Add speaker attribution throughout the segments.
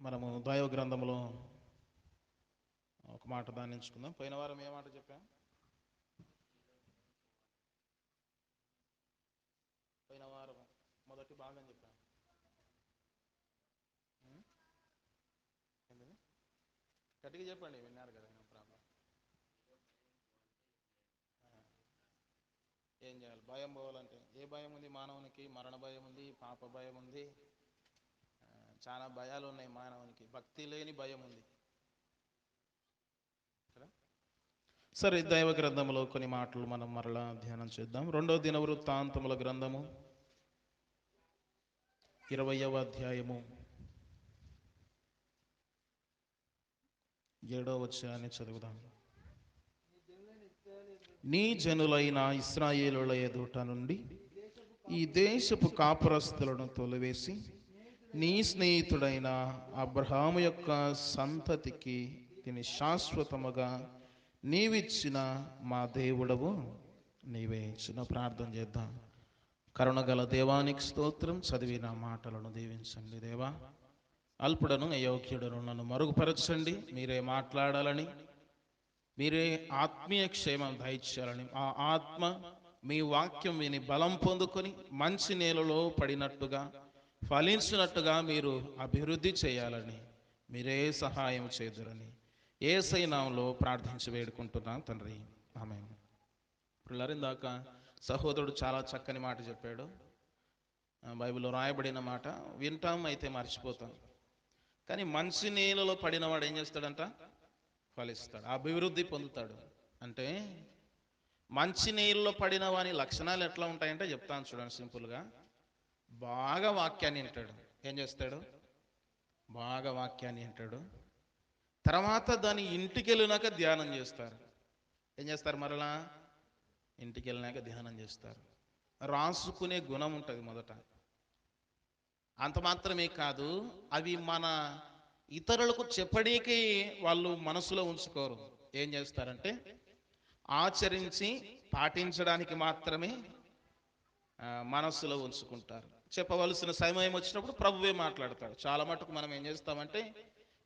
Speaker 1: మనము దైవ గ్రంథంలో ఒక మాట ధ్యానించుకుందాం. పోయిన వారం ఏ మాట చెప్పాం? పోయిన వారం మొదటి భాగం చెప్పాం. గట్టిగా చెప్పండి, విన్నారు కదా. ప్రాబ్లం ఏం చేయాలి? భయం పోవాలంటే ఏ భయం ఉంది మానవునికి? మరణ భయం ఉంది, పాప భయం ఉంది, చాలా భయాలు ఉన్నాయి మానవునికి. భక్తి లేని భయం ఉంది కదా. సరే, దైవ గ్రంథంలో కొన్ని మాటలు మనం మరలా ధ్యానం చేద్దాం. 2వ దినవృత్తాంతముల గ్రంథము 20వ అధ్యాయము 7వ వచనాన్ని చదువుదాం. నీ జనులైన ఇశ్రాయేలుల ఎదుట నుండి ఈ దేశపు కాపురస్తులను తొలివేసి నీ స్నేహితుడైన అబ్రహాము యొక్క సంతతికి దీని శాశ్వతముగా నీవిచ్చిన మా దేవుడవు నీవే. చిన్న ప్రార్థన చేద్దాం. కరుణగల దేవానికి స్తోత్రం. చదివిన మాటలను దీవించండి దేవా. అల్పుడను అయోగ్యుడను నన్ను మరుగుపరచండి. మీరే మాట్లాడాలని, మీరే ఆత్మీయ క్షేమం దయచేయాలని, ఆ ఆత్మ మీ వాక్యం విని బలం పొందుకొని మంచి నేలలో పడినట్టుగా ఫలించినట్టుగా మీరు అభివృద్ధి చేయాలని మీరే సహాయం చేదురని యేసయ్య నామములో ప్రార్థించి వేడుకుంటున్నాం తండ్రి, ఆమేన్. ఇందాక సహోదరుడు చాలా చక్కని మాట చెప్పాడు. బైబిల్లో రాయబడిన మాట వింటాం, అయితే మర్చిపోతాం. కానీ మంచి నేలలో పడినవాడు ఏం చేస్తాడంట? ఫలిస్తాడు, అభివృద్ధి పొందుతాడు. అంటే మంచి నీళ్ళలో పడిన వాని లక్షణాలు ఎట్లా ఉంటాయంటే చెప్తాను చూడండి సింపుల్గా. బాగా వాక్యాన్ని వింటాడు. ఏం చేస్తాడు? బాగా వాక్యాన్ని వింటాడు. తర్వాత దాని ఇంటికి వెళ్ళినాక ధ్యానం చేస్తారు. ఏం చేస్తారు? మరలా ఇంటికి వెళ్ళినాక ధ్యానం చేస్తారు. రాసుకునే గుణం ఉంటుంది మొదట. అంత మాత్రమే కాదు, అవి మన ఇతరులకు చెప్పడానికి వాళ్ళు మనసులో ఉంచుకోరు. ఏం చేస్తారంటే ఆచరించి పాటించడానికి మాత్రమే మనస్సులో ఉంచుకుంటారు. చెప్పవలసిన సమయం వచ్చినప్పుడు ప్రభువే మాట్లాడతాడు. చాలా మటుకు మనం ఏం చేస్తామంటే,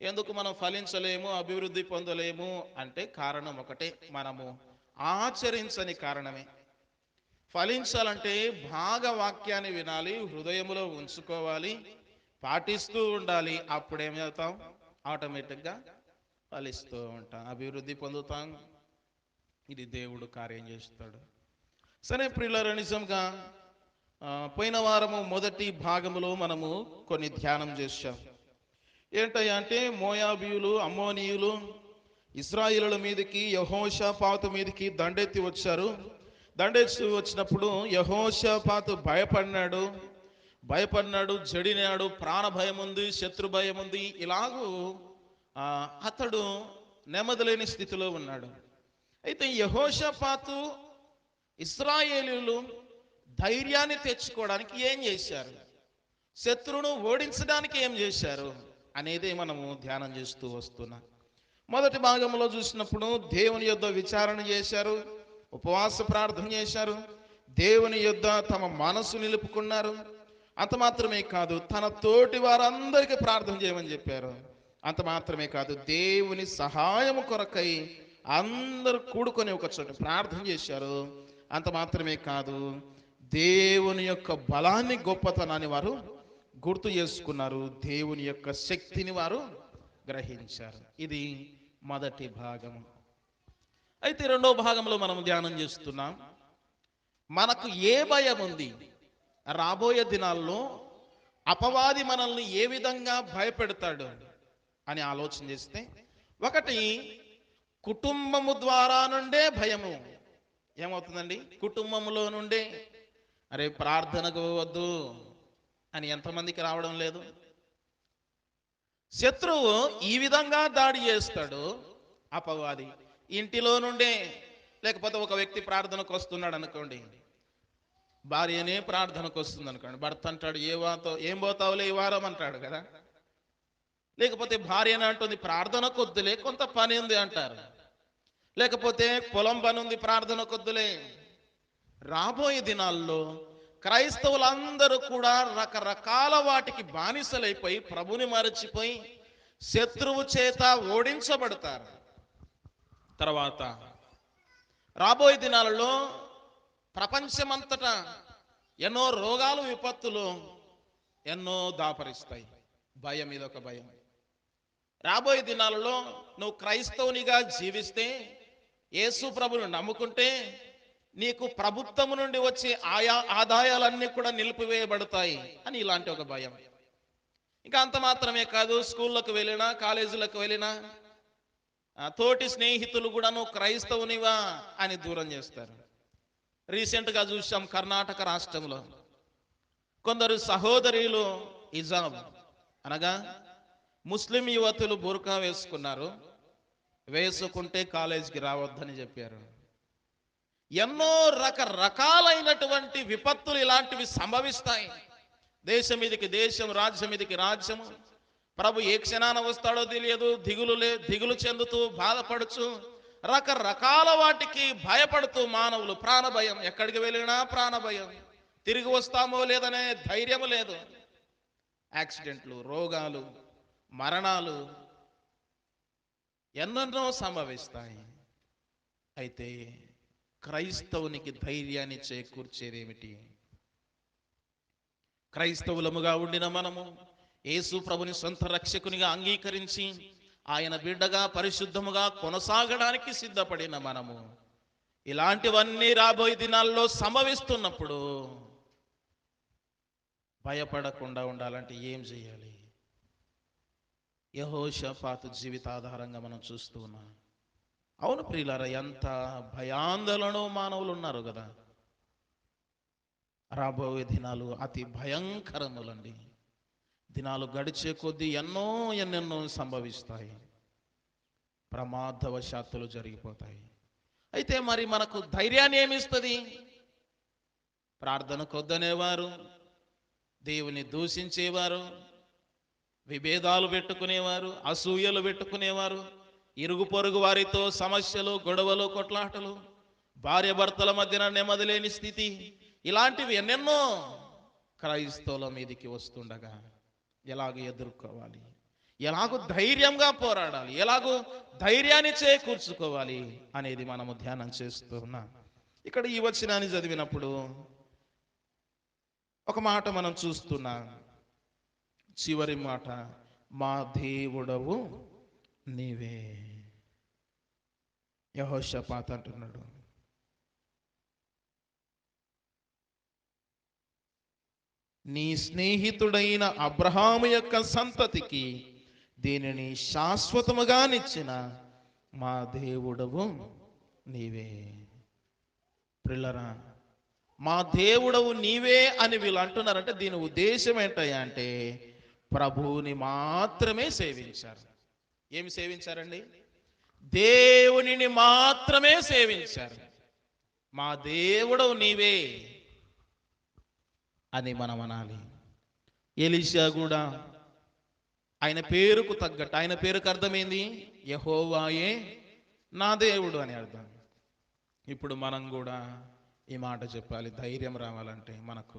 Speaker 1: ఎందుకు మనం ఫలించలేము, అభివృద్ధి పొందలేము అంటే కారణం ఒకటే, మనము ఆచరించని కారణమే. ఫలించాలంటే బాగా వాక్యాన్ని వినాలి, హృదయంలో ఉంచుకోవాలి, పాటిస్తూ ఉండాలి. అప్పుడేమవుతాం? ఆటోమేటిక్గా ఫలిస్తూ ఉంటాం, అభివృద్ధి పొందుతాం. ఇది దేవుడు కార్యం చేస్తాడు. సరే ప్రియులారా, నిజంగా పోయిన వారము మొదటి భాగములో మనము కొన్ని ధ్యానం చేశాం. ఏంటయ్యా అంటే, మోయాబీయులు, అమ్మోనీయులు ఇశ్రాయేలుల మీదకి, యెహోషాపాతు మీదకి దండెత్తి వచ్చారు. దండెత్తి వచ్చినప్పుడు యెహోషాపాతు భయపడినాడు, జడినాడు. ప్రాణ భయం ఉంది, శత్రు భయం ఉంది. ఇలాగూ అతడు నెమ్మది లేని స్థితిలో ఉన్నాడు. అయితే యెహోషాపాతు, ఇశ్రాయేలీయులు ధైర్యాన్ని తెచ్చుకోవడానికి ఏం చేశారు, శత్రువును ఓడించడానికి ఏం చేశారు అనేది మనము ధ్యానం చేస్తూ వస్తున్నాం. మొదటి భాగంలో చూసినప్పుడు దేవుని యొద్ద విచారణ చేశారు, ఉపవాస ప్రార్థన చేశారు, దేవుని యొద్ద తమ మనసు నిలుపుకున్నారు. అంత మాత్రమే కాదు, తన తోటి వారందరికీ ప్రార్థన చేయమని చెప్పారు. అంత మాత్రమే కాదు, దేవుని సహాయము కొరకై అందరూ కూడుకొని ఒక చోట ప్రార్థన చేశారు. అంత మాత్రమే కాదు, దేవుని యొక్క బలాన్ని, గొప్పతనాన్ని వారు గుర్తు చేసుకున్నారు. దేవుని యొక్క శక్తిని వారు గ్రహించారు. ఇది మొదటి భాగము. అయితే రెండవ భాగంలో మనం ధ్యానం చేస్తున్నాం. మనకు ఏ భయం ఉంది? రాబోయే దినాల్లో అపవాది మనల్ని ఏ విధంగా భయపెడతాడు అని ఆలోచన చేస్తే, ఒకటి, కుటుంబము ద్వారా నుండే భయము. ఏమవుతుందండి? కుటుంబంలో నుండే. అరే ప్రార్థనకు వద్దు అని ఎంతమందికి రావడం లేదు? శత్రువు ఈ విధంగా దాడి చేస్తాడు, అపవాది. ఇంటిలో నుండే. లేకపోతే ఒక వ్యక్తి ప్రార్థనకు వస్తున్నాడు అనుకోండి, భార్యనే ప్రార్థనకు వస్తుంది అనుకోండి, భర్త అంటాడు, ఏం పోతావులే ఈ వారం అంటాడు కదా. లేకపోతే భార్యనే అంటుంది, ప్రార్థనకు వద్దులే, కొంత పని ఉంది అంటారు. లేకపోతే పొలం పని ఉంది, ప్రార్థనకు వద్దులే. రాబోయే దినాల్లో క్రైస్తవులందరూ కూడా రకరకాల వాటికి బానిసలైపోయి ప్రభుని మరచిపోయి శత్రువు చేత ఓడించబడతారు. తర్వాత రాబోయే దినాలలో ప్రపంచమంతటా ఎన్నో రోగాలు, విపత్తులు ఎన్నో దాపరిస్తాయి. భయం, ఇదొక భయం. రాబోయే దినాలలో నువ్వు క్రైస్తవునిగా జీవిస్తే, యేసు ప్రభువును నమ్ముకుంటే, నీకు ప్రభుత్వం నుండి వచ్చే ఆదాయాలన్నీ కూడా నిలిపివేయబడతాయి అని ఇలాంటి ఒక భయం. ఇంకా అంత మాత్రమే కాదు, స్కూళ్ళకు వెళ్ళినా, కాలేజీలకు వెళ్ళినా తోటి స్నేహితులు కూడా నువ్వు క్రైస్తవునివా అని దూరం చేస్తారు. రీసెంట్గా చూసాం, కర్ణాటక రాష్ట్రంలో కొందరు సహోదరులు హిజాబ్ అనగా ముస్లిం యువతులు బుర్కా వేసుకున్నారు. వేసుకుంటే కాలేజీకి రావద్దని చెప్పారు. ఎన్నో రకరకాలైనటువంటి విపత్తులు ఇలాంటివి సంభవిస్తాయి. దేశం మీదకి దేశం, రాజ్యం మీదకి రాజ్యము. ప్రభు ఏ క్షణాన వస్తాడో తెలియదు. దిగులు చెందుతూ బాధపడుచు రకరకాల వాటికి భయపడుతూ మానవులు ప్రాణభయం. ఎక్కడికి వెళ్ళినా ప్రాణభయం. తిరిగి వస్తామో లేదనే ధైర్యం లేదు. యాక్సిడెంట్లు, రోగాలు, మరణాలు ఎన్నెన్నో సంభవిస్తాయి. అయితే క్రైస్తవునికి ధైర్యాన్ని చేకూర్చేదేమిటి? క్రైస్తవులముగా ఉండిన మనము యేసు ప్రభుని సొంత రక్షకునిగా అంగీకరించి ఆయన బిడ్డగా పరిశుద్ధముగా కొనసాగడానికి సిద్ధపడిన మనము ఇలాంటివన్నీ రాబోయే దినాల్లో సంభవిస్తున్నప్పుడు భయపడకుండా ఉండాలంటే ఏం చేయాలి? యెహోషాపాతు జీవితాధారంగా మనం చూస్తూ ఉన్నాం. అవును ప్రియులారా, ఎంత భయాందోళనలో మానవులు ఉన్నారు కదా. రాబోయే దినాలు అతి భయంకరములండి. దినాలు గడిచే కొద్దీ ఎన్నెన్నో సంభవిస్తాయి. ప్రమాదవశాత్తులు జరిగిపోతాయి. అయితే మరి మనకు ధైర్యాన్ని ఏమిస్తుంది? ప్రార్థన కొద్దనేవారు, దేవుని దూషించేవారు, విభేదాలు పెట్టుకునేవారు, అసూయలు పెట్టుకునేవారు, ఇరుగు పొరుగు వారితో సమస్యలు, గొడవలు, కొట్లాటలు, భార్య భర్తల మధ్యన నెమ్మది లేని స్థితి, ఇలాంటివి ఎన్నెన్నో క్రైస్తవుల మీదికి వస్తుండగా ఎలాగ ఎదుర్కోవాలి, ఎలాగో ధైర్యంగా పోరాడాలి, ఎలాగో ధైర్యాన్ని చేకూర్చుకోవాలి అనేది మనము ధ్యానం చేస్తూ ఉన్నాం. ఇక్కడ ఈ వచనాన్ని చదివినప్పుడు ఒక మాట మనం చూస్తున్నాం. చివరి మాట, మా దేవుడవు నీవే. యెహోషాపాతు అంటున్నాడు, నీ స్నేహితుడైన అబ్రహాము యొక్క సంతతికి దీనిని శాశ్వతముగా నిచ్చిన మా దేవుడవు నీవే. ప్రిల్లరా, మా దేవుడవు నీవే అని వీళ్ళు అంటున్నారంటే దీని ఉద్దేశం ఏంటయ్యా అంటే ప్రభువుని మాత్రమే సేవించారు. ఏమి సేవించారండి? దేవునిని మాత్రమే సేవించారు. మా దేవుడవు నీవే అని మనం అనాలి. ఎలీషా కూడా ఆయన పేరుకు తగ్గట్టు, ఆయన పేరుకు అర్థమైంది యెహోవాయే నా దేవుడు అని అర్థం. ఇప్పుడు మనం కూడా ఈ మాట చెప్పాలి. ధైర్యం రావాలంటే, మనకు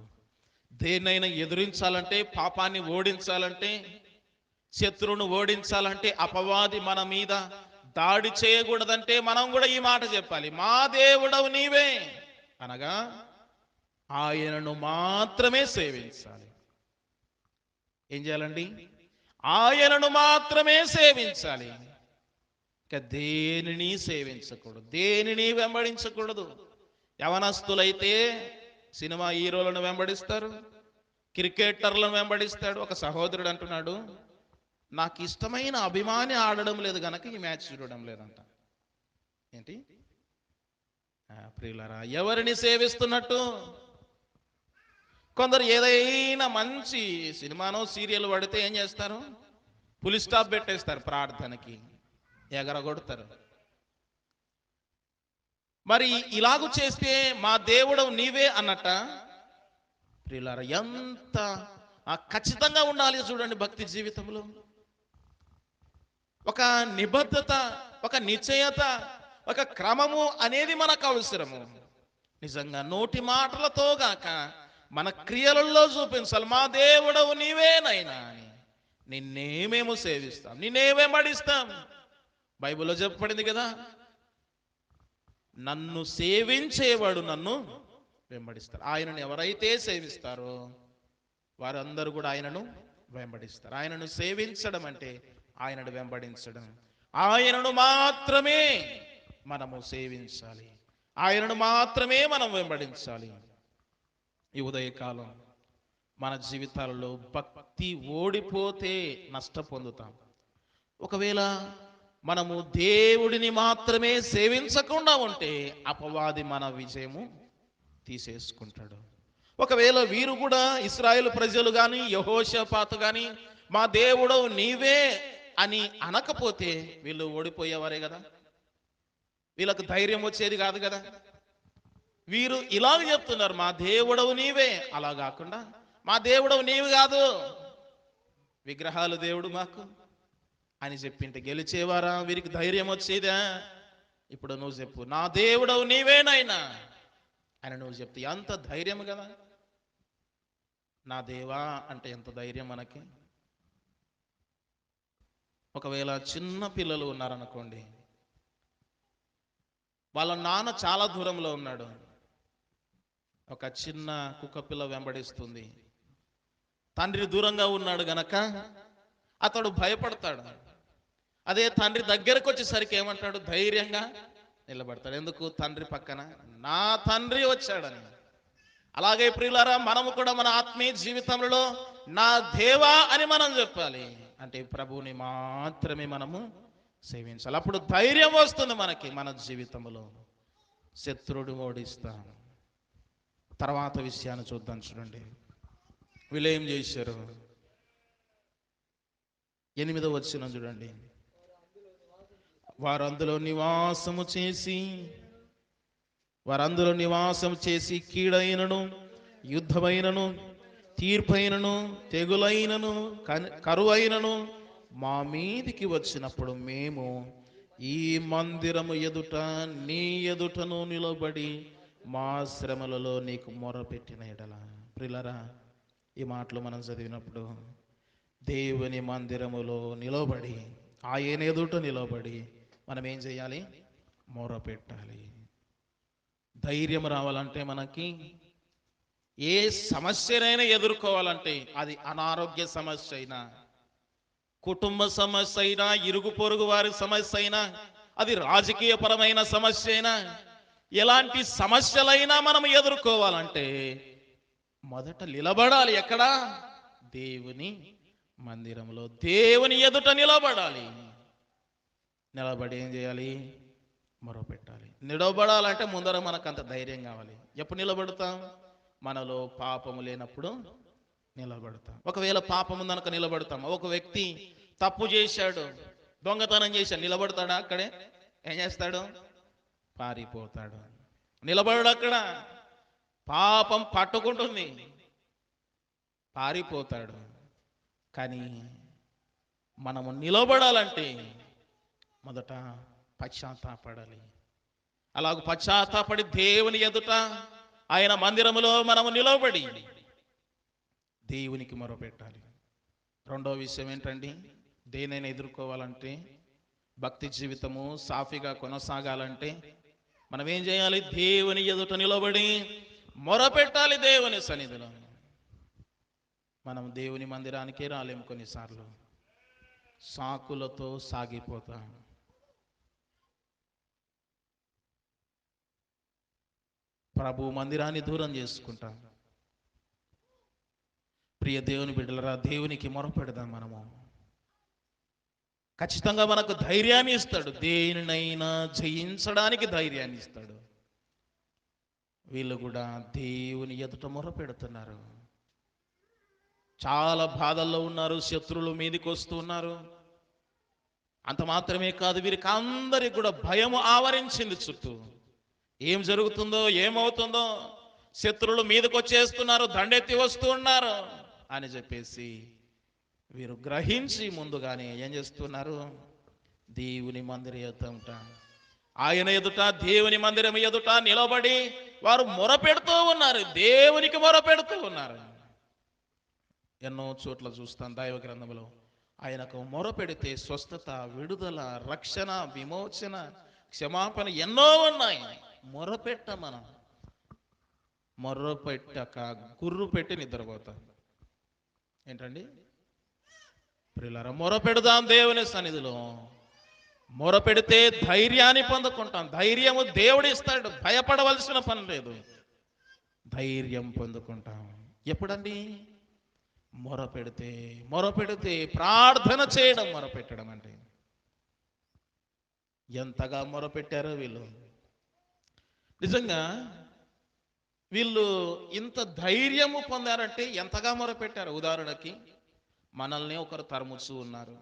Speaker 1: దేన్నైనా ఎదురించాలంటే, పాపాన్ని ఓడించాలంటే, శత్రువును ఓడించాలంటే, అపవాది మన మీద దాడి చేయకూడదంటే మనం కూడా ఈ మాట చెప్పాలి, మా దేవుడవు నీవే అనగా ఆయనను మాత్రమే సేవించాలి. ఏం చేయాలండి? ఆయనను మాత్రమే సేవించాలి. ఇక దేనిని సేవించకూడదు, దేనిని వెంబడించకూడదు. యవనస్తులైతే సినిమా హీరోలను వెంబడిస్తారు, క్రికెటర్లను వెంబడిస్తాడు. ఒక సహోదరుడు అంటున్నాడు, నాకు ఇష్టమైన అభిమాని ఆడడం లేదు గనక ఈ మ్యాచ్ చూడడం లేదంట. ఏంటి ప్రియులారా, ఎవరిని సేవిస్తున్నట్టు? కొందరు ఏదైనా మంచి సినిమానో సీరియల్ పడితే ఏం చేస్తారు? ఫుల్ స్టాప్ పెట్టేస్తారు, ప్రార్థనకి ఎగరగొడతారు. మరి ఇలాగూ చేస్తే మా దేవుడు నీవే అన్నట్ట. ప్రియులారా, ఎంత ఖచ్చితంగా ఉండాలి చూడండి భక్తి జీవితంలో. ఒక నిబద్ధత, ఒక నిశ్చయత, ఒక క్రమము అనేది మనకు అవసరము. నిజంగా నోటి మాటలతో గాక మన క్రియలలో చూపించాలి, మా దేవుడవు నీవేనైనా అని. నిన్నే మేము సేవిస్తాం, నిన్నే వెంబడిస్తాం. బైబిల్లో చెప్పబడింది కదా, నన్ను సేవించేవాడు నన్ను వెంబడిస్తారు. ఆయనను ఎవరైతే సేవిస్తారో వారందరూ కూడా ఆయనను వెంబడిస్తారు. ఆయనను సేవించడం అంటే ఆయనను వెంబడించడం. ఆయనను మాత్రమే మనము సేవించాలి, ఆయనను మాత్రమే మనం వెంబడించాలి. ఈ ఉదయకాలం మన జీవితాలలో భక్తి ఓడిపోతే నష్టం పొందుతాం. ఒకవేళ మనము దేవుడిని మాత్రమే సేవించకుండా ఉంటే అపవాది మన విజయము తీసేసుకుంటాడు. ఒకవేళ వీరు కూడా ఇశ్రాయేలు ప్రజలు కానీ యెహోషాపాతు కానీ మా దేవుడు నీవే అని అనకపోతే వీళ్ళు ఓడిపోయేవారే కదా, వీళ్ళకు ధైర్యం వచ్చేది కాదు కదా. వీరు ఇలాగ చెప్తున్నారు, మా దేవుడవు నీవే. అలా కాకుండా మా దేవుడవు నీవు కాదు, విగ్రహాలు దేవుడు మాకు అని చెప్పింటే గెలిచేవారా? వీరికి ధైర్యం వచ్చేదా? ఇప్పుడు నువ్వు చెప్పు, నా దేవుడవు నీవేనైనా అని నువ్వు చెప్తే ఎంత ధైర్యం కదా. నా దేవా అంటే ఎంత ధైర్యం మనకి. ఒకవేళ చిన్న పిల్లలు ఉన్నారనుకోండి, వాళ్ళ నాన్న చాలా దూరంలో ఉన్నాడు, ఒక చిన్న కుక్క పిల్ల వెంబడిస్తుంది, తండ్రి దూరంగా ఉన్నాడు గనక అతడు భయపడతాడు. అదే తండ్రి దగ్గరకు వచ్చేసరికి ఏమంటాడు? ధైర్యంగా నిలబడతాడు. ఎందుకు? తండ్రి పక్కన నా తండ్రి వచ్చాడని. అలాగే ప్రియులారా, మనము కూడా మన ఆత్మీయ జీవితంలో నా దేవా అని మనం చెప్పాలి. అంటే ప్రభువుని మాత్రమే మనము సేవించాలి. అప్పుడు ధైర్యం వస్తుంది మనకి. మన జీవితంలో శత్రువుడు ఓడిస్తాం. తర్వాత విషయాన్ని చూద్దాం. చూడండి, వీళ్ళు ఏం చేశారు? 8వ వచనం చూడండి. వారందులో నివాసము చేసి కీడైనను, యుద్ధమైనను, తీర్పైనను, తెగులైనను, కరువైనను మా మీదికి వచ్చినప్పుడు మేము ఈ మందిరము ఎదుట నీ ఎదుటను నిలబడి మా శ్రమలలో నీకు మొరపెట్టిన ఎడల. ప్రియులారా, ఈ మాటలు మనం చదివినప్పుడు దేవుని మందిరములో నిలబడి, ఆయన ఎదుట నిలబడి మనం ఏం చేయాలి? మొరపెట్టాలి. ధైర్యం రావాలంటే మనకి ఏ సమస్యనైనా ఎదుర్కోవాలంటే, అది అనారోగ్య సమస్య అయినా, కుటుంబ సమస్య అయినా, ఇరుగు పొరుగు వారి సమస్య అయినా, అది రాజకీయపరమైన సమస్య అయినా, ఎలాంటి సమస్యలైనా మనం ఎదుర్కోవాలంటే మొదట నిలబడాలి. ఎక్కడ? దేవుని మందిరంలో, దేవుని ఎదుట నిలబడాలి. నిలబడి ఏం చేయాలి? మొరపెట్టాలి. నిలబడాలంటే ముందర మనకు అంత ధైర్యం కావాలి. ఎప్పుడు నిలబడతాం? మనలో పాపము లేనప్పుడు నిలబడతాం. ఒకవేళ పాపం ఉందనక నిలబడతాం. ఒక వ్యక్తి తప్పు చేశాడు, దొంగతనం చేశాడు, నిలబడతాడా? అక్కడే ఏం చేస్తాడు? పారిపోతాడు. నిలబడడు. అక్కడ పాపం పట్టుకుంటుంది, పారిపోతాడు. కానీ మనము నిలబడాలంటే మొదట పశ్చాత్తాపడాలి. అలాగ పశ్చాత్తాపడి దేవుని ఎదుట ఆయన మందిరములో మనము నిలబడి దేవునికి మొరపెట్టాలి. రెండో విషయం ఏంటండి? దేనైనా ఎదుర్కోవాలంటే, భక్తి జీవితము సాఫీగా కొనసాగాలంటే మనం ఏం చేయాలి? దేవుని ఎదుట నిలబడి మొరపెట్టాలి. దేవుని సన్నిధిలో మనం దేవుని మందిరానికే రాలేము. కొన్నిసార్లు సాకులతో సాగిపోతాం. ప్రభు మందిరాన్ని దూరం చేసుకుంటాం. ప్రియ దేవుని బిడ్డలరా, దేవునికి మొరపెడదాం. మనము ఖచ్చితంగా మనకు ధైర్యాన్ని ఇస్తాడు. దేనినైనా జయించడానికి ధైర్యాన్ని ఇస్తాడు. వీళ్ళు కూడా దేవుని ఎదుట మొరపెడుతున్నారు. చాలా బాధల్లో ఉన్నారు, శత్రువులు మీదికి వస్తున్నారు. అంత మాత్రమే కాదు, వీరికి అందరికి కూడా భయం ఆవరించింది చుట్టూ. ఏం జరుగుతుందో, ఏమవుతుందో, శత్రువులు మీదకి వచ్చేస్తున్నారు, దండెత్తి వస్తూ ఉన్నారు అని చెప్పేసి వీరు గ్రహించి ముందుగానే ఏం చేస్తున్నారు? దేవుని మందిరం ఎదుట, ఆయన ఎదుట, దేవుని మందిరం ఎదుట నిలబడి వారు మొరపెడుతూ ఉన్నారు, దేవునికి మొరపెడుతూ ఉన్నారు. ఎన్నో చోట్ల చూస్తాం దైవ గ్రంథంలో ఆయనకు మొరపెడితే స్వస్థత, విడుదల, రక్షణ, విమోచన, క్షమాపణ ఎన్నో ఉన్నాయి. మొరపెట్ట మనం మొర్రపెట్టక గుర్రు పెట్టి నిద్రపోతాం. ఏంటండి ప్రియులారా, మొరపెడదాం దేవుని సన్నిధిలో. మొరపెడితే ధైర్యాన్ని పొందుకుంటాం. ధైర్యము దేవుడు ఇస్తాడు, భయపడవలసిన పని లేదు. ధైర్యం పొందుకుంటాం. ఎప్పుడండి? మొరపెడితే ప్రార్థన చేయడం. మొరపెట్టడం అంటే ఎంతగా మొరపెట్టారో వీళ్ళు. నిజంగా వీళ్ళు ఇంత ధైర్యము పొందారంటే ఎంతగా మొరపెట్టారు. ఉదాహరణకి మనల్ని ఒకరు తరుముతూ ఉన్నారు,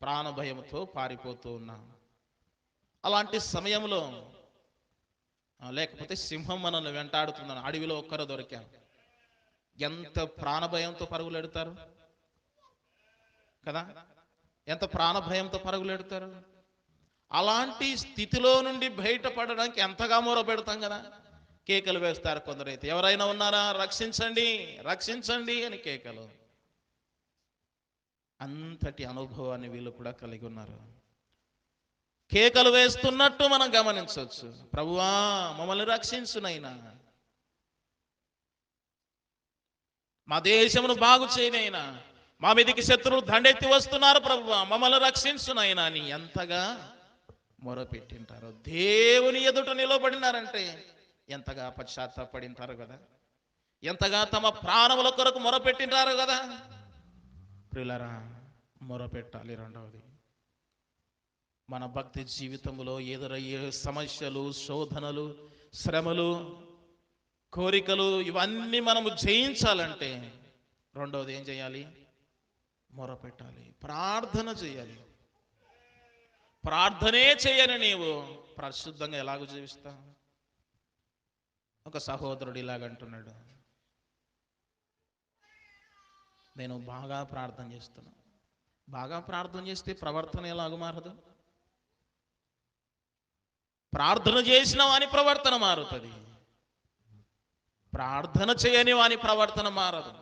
Speaker 1: ప్రాణ భయంతో పారిపోతూ ఉన్నాం. అలాంటి సమయంలో లేకపోతే సింహం మనల్ని వెంటాడుతున్నాను, అడవిలో ఒక్కరు దొరికారు, ఎంత ప్రాణభయంతో పరుగులు ఎడతారు కదా, ఎంత ప్రాణభయంతో పరుగులు ఎడతారు. అలాంటి స్థితిలో నుండి బయటపడడానికి ఎంతగా మొర పెడతాం కదా. కేకలు వేస్తారు కొందరైతే, ఎవరైనా ఉన్నారా, రక్షించండి రక్షించండి అని కేకలు. అంతటి అనుభవాన్ని వీళ్ళు కూడా కలిగి ఉన్నారు. కేకలు వేస్తున్నట్టు మనం గమనించవచ్చు. ప్రభువా మమ్మల్ని రక్షించునైనా, మా దేశమును బాగు చేయనైనా, మా మీదికి శత్రువులు దండెత్తి వస్తున్నారు, ప్రభువా మమ్మల్ని రక్షించునైనా అని ఎంతగా మొరపెట్టింటారు. దేవుని ఎదుట నిలబడినారంటే ఎంతగా పశ్చాత్తాపడింటారు కదా, ఎంతగా తమ ప్రాణముల కొరకు మొరపెట్టింటారు కదా. ప్రియులారా, మొరపెట్టాలి. రెండవది, మన భక్తి జీవితంలో ఎదురయ్యే సమస్యలు, శోధనలు, శ్రమలు, కోరికలు ఇవన్నీ మనము జయించాలంటే రెండవది ఏం చేయాలి? మొరపెట్టాలి, ప్రార్థన చేయాలి. ప్రార్థనే చేయని నీవు పరిశుద్ధంగా ఎలాగో జీవిస్తావు? ఒక సహోదరుడు ఇలాగంటున్నాడు, నేను బాగా ప్రార్థన చేస్తున్నా. బాగా ప్రార్థన చేస్తే ప్రవర్తన ఎలాగో మారదు? ప్రార్థన చేసిన వాని ప్రవర్తన మారుతుంది, ప్రార్థన చేయని వాని ప్రవర్తన మారదు.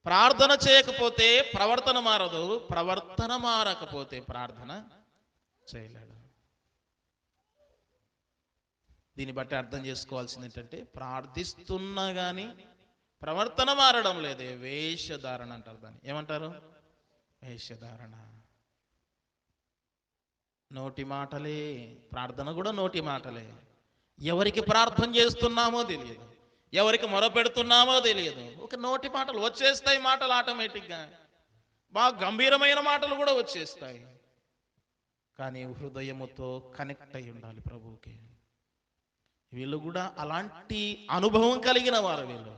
Speaker 1: ప్రార్థన చేయకపోతే ప్రవర్తన మారదు, ప్రవర్తన మారకపోతే ప్రార్థన చేయలేడు. దీన్ని బట్టి అర్థం చేసుకోవాల్సింది ఏంటంటే, ప్రార్థిస్తున్నా కానీ ప్రవర్తన మారడం లేదే, వేషధారణ అంటారు. దాన్ని ఏమంటారు? వేషధారణ. నోటి మాటలే, ప్రార్థన కూడా నోటి మాటలే. ఎవరికి ప్రార్థన చేస్తున్నామో తెలియదు, ఎవరికి మొరపెడుతున్నామో తెలియదు. ఒక నోటి మాటలు వచ్చేస్తాయి, మాటలు ఆటోమేటిక్గా బాగా గంభీరమైన మాటలు కూడా వచ్చేస్తాయి. కానీ హృదయముతో కనెక్ట్ అయి ఉండాలి ప్రభువుకి. వీళ్ళు కూడా అలాంటి అనుభవం కలిగిన వారు. వీళ్ళు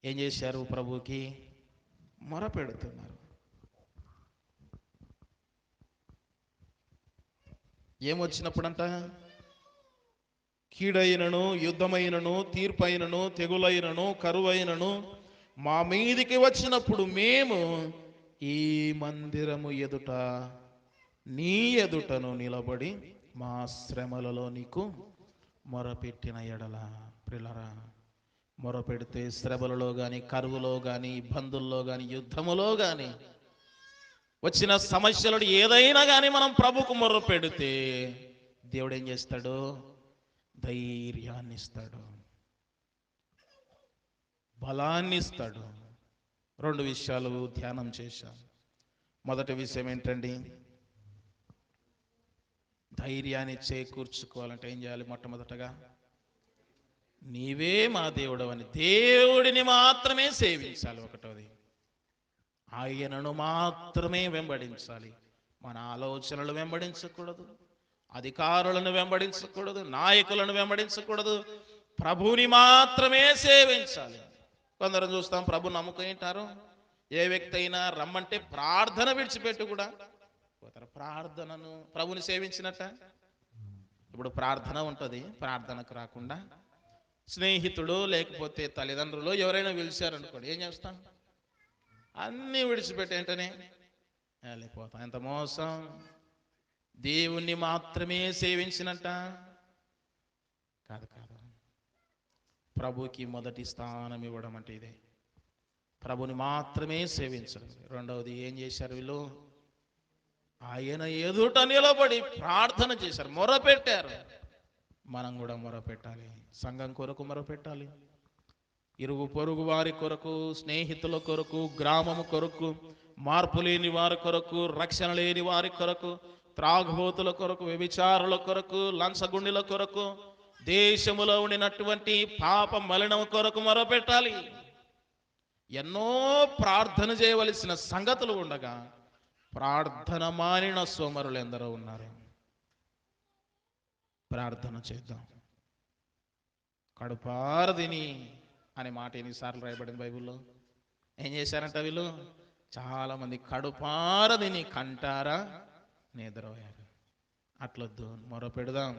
Speaker 1: ఏం చేశారు? ప్రభువుకి మొరపెడుతున్నారు. ఏమొచ్చినప్పుడంట, కీడైనను, యుద్ధమైనను, తీర్పైనను, తెగులైనను, కరువైనను మా మీదికి వచ్చినప్పుడు మేము ఈ మందిరము ఎదుట నీ ఎదుటను నిలబడి మా శ్రమలలో నీకు మొరపెట్టిన ఎడల. ప్రియులారా, మొరపెడితే శ్రమలలో కానీ, కరువులో కానీ, ఇబ్బందుల్లో కానీ, యుద్ధములో కానీ, వచ్చిన సమస్యలు ఏదైనా కానీ మనం ప్రభుకు మొరపెడితే దేవుడు ఏం చేస్తాడు? ధైర్యాన్ని ఇస్తాడు, బలాన్ని ఇస్తాడు. రెండు విషయాలు ధ్యానం చేశాం. మొదటి విషయం ఏంటండి? ధైర్యాన్ని చేకూర్చుకోవాలంటే ఏం చేయాలి? మొట్టమొదటగా నీవే మా దేవుడు అని దేవుడిని మాత్రమే సేవించాలి. ఒకటోది, ఆయనను మాత్రమే వెంబడించాలి. మన ఆలోచనలు వెంబడించకూడదు, అధికారులను వెంబడించకూడదు, నాయకులను వెంబడించకూడదు, ప్రభుని మాత్రమే సేవించాలి. కొందరు చూస్తాం, ప్రభు నమ్మకం ఏంటారు, ఏ వ్యక్తి అయినా రమ్మంటే ప్రార్థన విడిచిపెట్టి కూడా పోతారు. ప్రార్థనను ప్రభుని సేవించినట్ట. ఇప్పుడు ప్రార్థన ఉంటుంది, ప్రార్థనకు రాకుండా స్నేహితుడు లేకపోతే తల్లిదండ్రులు ఎవరైనా పిలిచారనుకోండి, ఏం చేస్తాం? అన్నీ విడిచిపెట్టి వెంటనే వెళ్ళిపోతాం. ఎంత మోసం! దేవుణ్ణి మాత్రమే సేవించినట్ట కాదు. ప్రభుకి మొదటి స్థానం ఇవ్వడం అంటే ఇదే. ప్రభుని మాత్రమే సేవించడం. రెండవది ఏం చేశారు వీళ్ళు? ఆయన ఎదుట నిలబడి ప్రార్థన చేశారు, మొరపెట్టారు. మనం కూడా మొరపెట్టాలి. సంఘం కొరకు మొరపెట్టాలి, ఇరుగు పొరుగు వారి కొరకు, స్నేహితుల కొరకు, గ్రామము కొరకు, మార్పు లేని వారి కొరకు, రక్షణ లేని వారి కొరకు, త్రాగుబోతుల కొరకు, వ్యభిచారుల కొరకు, లంచగుండిల కొరకు, దేశములో ఉండినటువంటి పాప మలినం కొరకు మొరపెట్టాలి. ఎన్నో ప్రార్థన చేయవలసిన సంగతులు ఉండగా ప్రార్థన మానిన సోమరులు ఎందరో ఉన్నారు. ప్రార్థన చేద్దాం. కడుపార తిని అనే మాట ఎన్నిసార్లు రాయబడింది బైబిల్లో? ఏం చేశారంట వీళ్ళు? చాలా మంది కడుపార తిని కంటారా నిద్రపోయారు. అట్లొద్దు, మొరపెడదాం.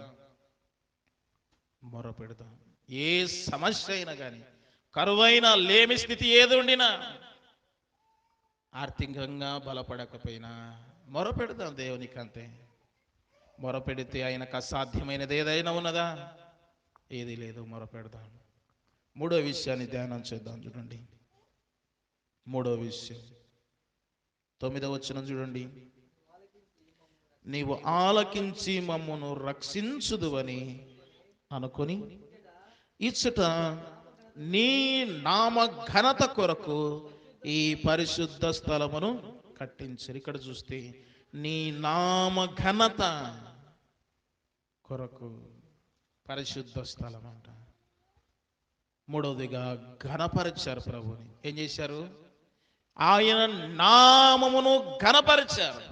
Speaker 1: ఏ సమస్య అయినా కానీ, కరువైన లేమి స్థితి ఏది ఉండినా, ఆర్థికంగా బలపడకపోయినా మొరపెడదాం దేవునికి. అంతే. మొరపెడితే ఆయనకు అసాధ్యమైనది ఏదైనా ఉన్నదా? ఏది లేదు. మొరపెడదాం. మూడో విషయాన్ని ధ్యానం చేద్దాం. చూడండి, మూడో విషయం 9వ వచనం చూడండి. నీవు ఆలకించి మమ్మను రక్షించుదువని అనుకొని ఇచ్చట నీ నామ ఘనత కొరకు ఈ పరిశుద్ధ స్థలమును కట్టించారు. ఇక్కడ చూస్తే నీ నామ ఘనత కొరకు పరిశుద్ధ స్థలం అంట. మూడవదిగా ఘనపరిచారు ప్రభుని. ఏం చేశారు? ఆయన నామమును ఘనపరిచారు.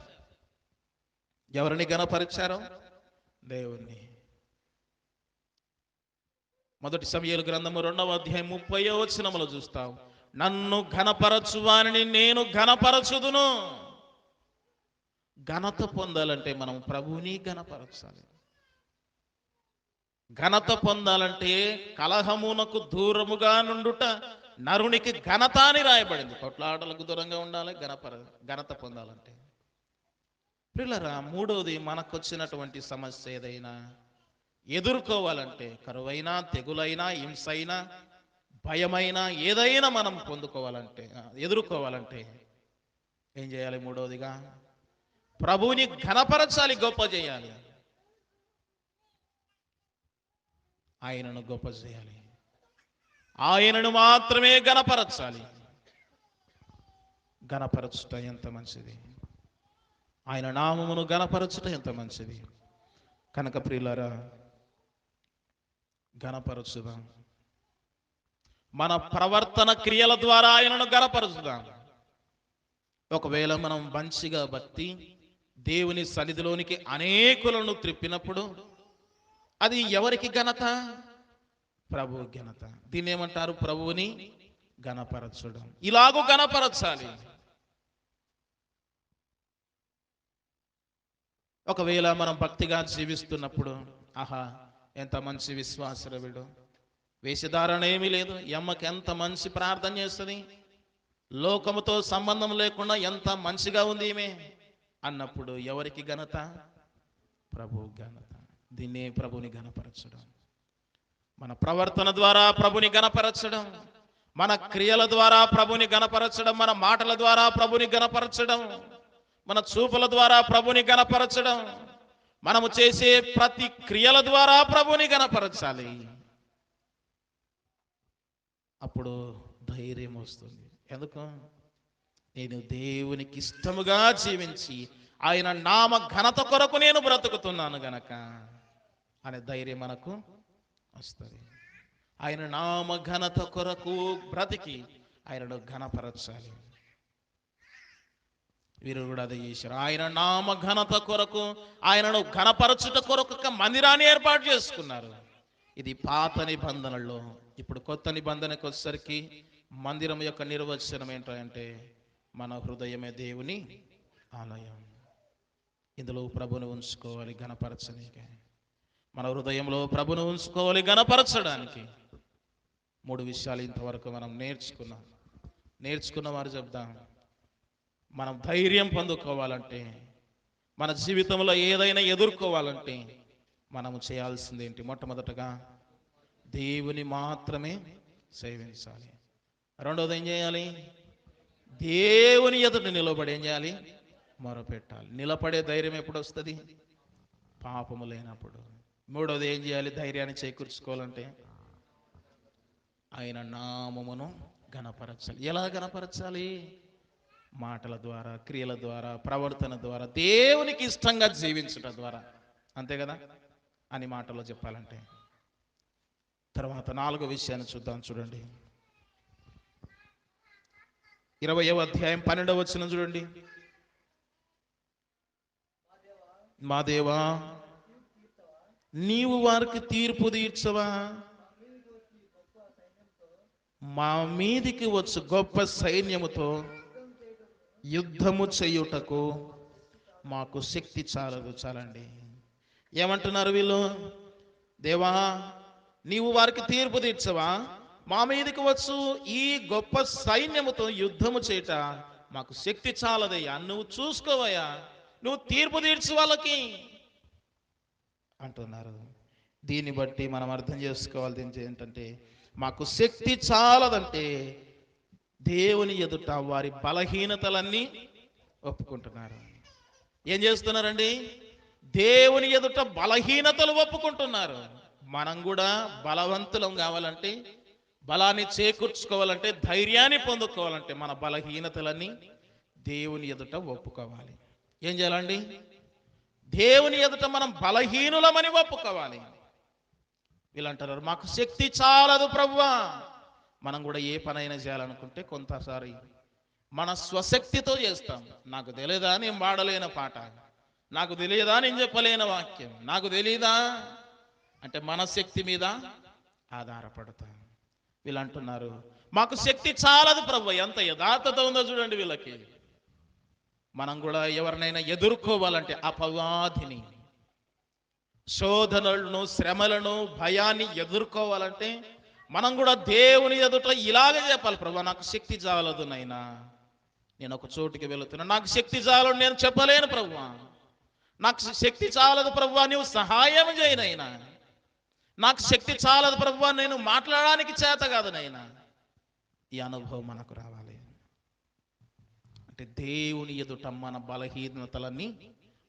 Speaker 1: ఎవరిని ఘనపరిచారు? దేవుణ్ణి. మొదటి సమూయేలు గ్రంథము 2వ అధ్యాయం 30వ వచనములో చూస్తాం. నన్ను ఘనపరచువానిని నేను ఘనపరచుదును. ఘనత పొందాలంటే మనం ప్రభువుని ఘనపరచాలి. ఘనత పొందాలంటే కలహమునకు దూరముగా నుండుట నరునికి ఘనత అని రాయబడింది. కొట్లాటలకు దూరంగా ఉండాలి ఘనత పొందాలంటే. ప్రియులారా, మూడవది, మనకొచ్చినటువంటి సమస్య ఏదైనా ఎదుర్కోవాలంటే, కరువైనా, తెగులైనా, హింసైనా, భయమైనా, ఏదైనా మనం పొందుకోవాలంటే, ఎదుర్కోవాలంటే ఏం చేయాలి? మూడవదిగా ప్రభువుని ఘనపరచాలి, గొప్ప చేయాలి. ఆయనను గొప్ప చేయాలి. ఆయనను మాత్రమే ఘనపరచాలి. ఘనపరచుట ఎంత మంచిది! ఆయన నామమును ఘనపరచుట ఎంత మంచిది! కనుక ప్రియులారా, ఘనపరచుదాం. మన ప్రవర్తన క్రియల ద్వారా ఆయనను ఘనపరచుదాం. ఒకవేళ మనం మంచిగా భక్తి దేవుని సన్నిధిలోనికి అనేకులను త్రిప్పినప్పుడు అది ఎవరికి ఘనత? ప్రభు ఘనత. దీన్ని ఏమంటారు? ప్రభువుని ఘనపరచడం. ఇలాగూ ఘనపరచాలి. ఒకవేళ మనం భక్తిగా జీవిస్తున్నప్పుడు, ఆహా ఎంత మంచి విశ్వాసుడు వీడు, వేషధారణ ఏమీ లేదు, ఎమ్మకి ఎంత మంచి ప్రార్థన చేస్తుంది, లోకముతో సంబంధం లేకుండా ఎంత మంచిగా ఉంది ఈమె అన్నప్పుడు ఎవరికి ఘనత? ప్రభు ఘనత. దీన్నే ప్రభుని ఘనపరచడం. మన ప్రవర్తన ద్వారా ప్రభుని ఘనపరచడం, మన క్రియల ద్వారా ప్రభుని ఘనపరచడం, మన మాటల ద్వారా ప్రభుని ఘనపరచడం, మన చూపుల ద్వారా ప్రభుని ఘనపరచడం, మనము చేసే ప్రతి క్రియల ద్వారా ప్రభుని ఘనపరచాలి. అప్పుడు ధైర్యం వస్తుంది. ఎందుకు? నేను దేవునికి ఇష్టముగా జీవించి ఆయన నామ ఘనత కొరకు నేను బ్రతుకుతున్నాను గనక అనే ధైర్యం మనకు వస్తుంది. ఆయన నామ ఘనత కొరకు బ్రతికి ఆయనను ఘనపరచాలి. వీరు కూడా అదే చేశారు. ఆయన నామ ఘనత కొరకు, ఆయనను ఘనపరచుట కొరకు ఒక మందిరాన్ని ఏర్పాటు చేసుకున్నారు. ఇది పాత నిబంధనల్లో. ఇప్పుడు కొత్త నిబంధనకు వచ్చేసరికి మందిరం యొక్క నిర్వచనం ఏంటంటే, మన హృదయమే దేవుని ఆలయం. ఇందులో ప్రభుని ఉంచుకోవాలి ఘనపరచడానికి. మన హృదయంలో ప్రభుని ఉంచుకోవాలి ఘనపరచడానికి. 3 విషయాలు ఇంతవరకు మనం నేర్చుకున్న వారు చెప్దాం. మనం ధైర్యం పొందుకోవాలంటే, మన జీవితంలో ఏదైనా ఎదుర్కోవాలంటే మనము చేయాల్సింది ఏంటి? మొట్టమొదటగా దేవుని మాత్రమే సేవించాలి. రెండవది ఏం చేయాలి? దేవుని ఎదుట నిలబడి ఏం చేయాలి? మొరపెట్టాలి. నిలబడే ధైర్యం ఎప్పుడు వస్తుంది? పాపము లేనప్పుడు. మూడవది ఏం చేయాలి? ధైర్యాన్ని చేకూర్చుకోవాలంటే ఆయన నామమును ఘనపరచాలి. ఎలా ఘనపరచాలి? మాటల ద్వారా, క్రియల ద్వారా, ప్రవర్తన ద్వారా, దేవునికి ఇష్టంగా జీవించడం ద్వారా. అంతే కదా అని మాటలో చెప్పాలంటే. తర్వాత 4వ విషయాన్ని చూద్దాం. చూడండి, 20వ అధ్యాయం 12వ వచనం చూడండి. మా దేవా, నీవు వారికి తీర్పు తీర్చవా? మా మీదికి వచ్చు గొప్ప సైన్యముతో యుద్ధము చేయుటకు మాకు శక్తి చాలదు. చాలండి. ఏమంటున్నారు వీళ్ళు? దేవా, నీవు వారికి తీర్పు తీర్చవా? మా మీదకి వచ్చు ఈ గొప్ప సైన్యముతో యుద్ధము చేయట మాకు శక్తి చాలదయ్యా. నువ్వు చూసుకోవయ్యా, నువ్వు తీర్పు తీర్చు వాళ్ళకి అంటున్నారు. దీన్ని బట్టి మనం అర్థం చేసుకోవాలి ఏంటంటే, మాకు శక్తి చాలదంటే దేవుని ఎదుట వారి బలహీనతలన్నీ ఒప్పుకుంటున్నారు. ఏం చేస్తున్నారండి? దేవుని ఎదుట బలహీనతలు ఒప్పుకుంటున్నారు. మనం కూడా బలవంతులం కావాలంటే, బలాన్ని చేకూర్చుకోవాలంటే, ధైర్యాన్ని పొందుకోవాలంటే మన బలహీనతలన్నీ దేవుని ఎదుట ఒప్పుకోవాలి. ఏం చేయాలండి? దేవుని ఎదుట మనం బలహీనులమని ఒప్పుకోవాలి. వీళ్ళంటారు, మాకు శక్తి చాలదు ప్రభువా. మనం కూడా ఏ పనైనా చేయాలనుకుంటే కొంతసారి మన స్వశక్తితో చేస్తాం. నాకు తెలియదా నేను పాడలేని పాట, నాకు తెలియదా నేను చెప్పలేని వాక్యం, నాకు తెలియదా అంటే మన శక్తి మీద ఆధారపడతాం. వీళ్ళు అంటున్నారు, మాకు శక్తి చాలదు ప్రభు. ఎంత యథార్థత ఉందో చూడండి వీళ్ళకి. మనం కూడా ఎవరినైనా ఎదుర్కోవాలంటే అపవాదిని, శోధనలను, శ్రమలను, భయాన్ని ఎదుర్కోవాలంటే మనం కూడా దేవుని ఎదుట ఇలాగే చెప్పాలి. ప్రభు, నాకు శక్తి చాలదు నైనా, నేను ఒక చోటుకి వెళుతున్నా, నాకు శక్తి చాలదు, నేను చెప్పలేను ప్రభు, నాకు శక్తి చాలదు ప్రభు, నీవు సహాయం చేయనైనా, నాకు శక్తి చాలదు ప్రభు, నేను మాట్లాడడానికి చేత కాదు నైనా. ఈ అనుభవం మనకు రావాలి. అంటే దేవుని ఎదుట మన బలహీనతలన్నీ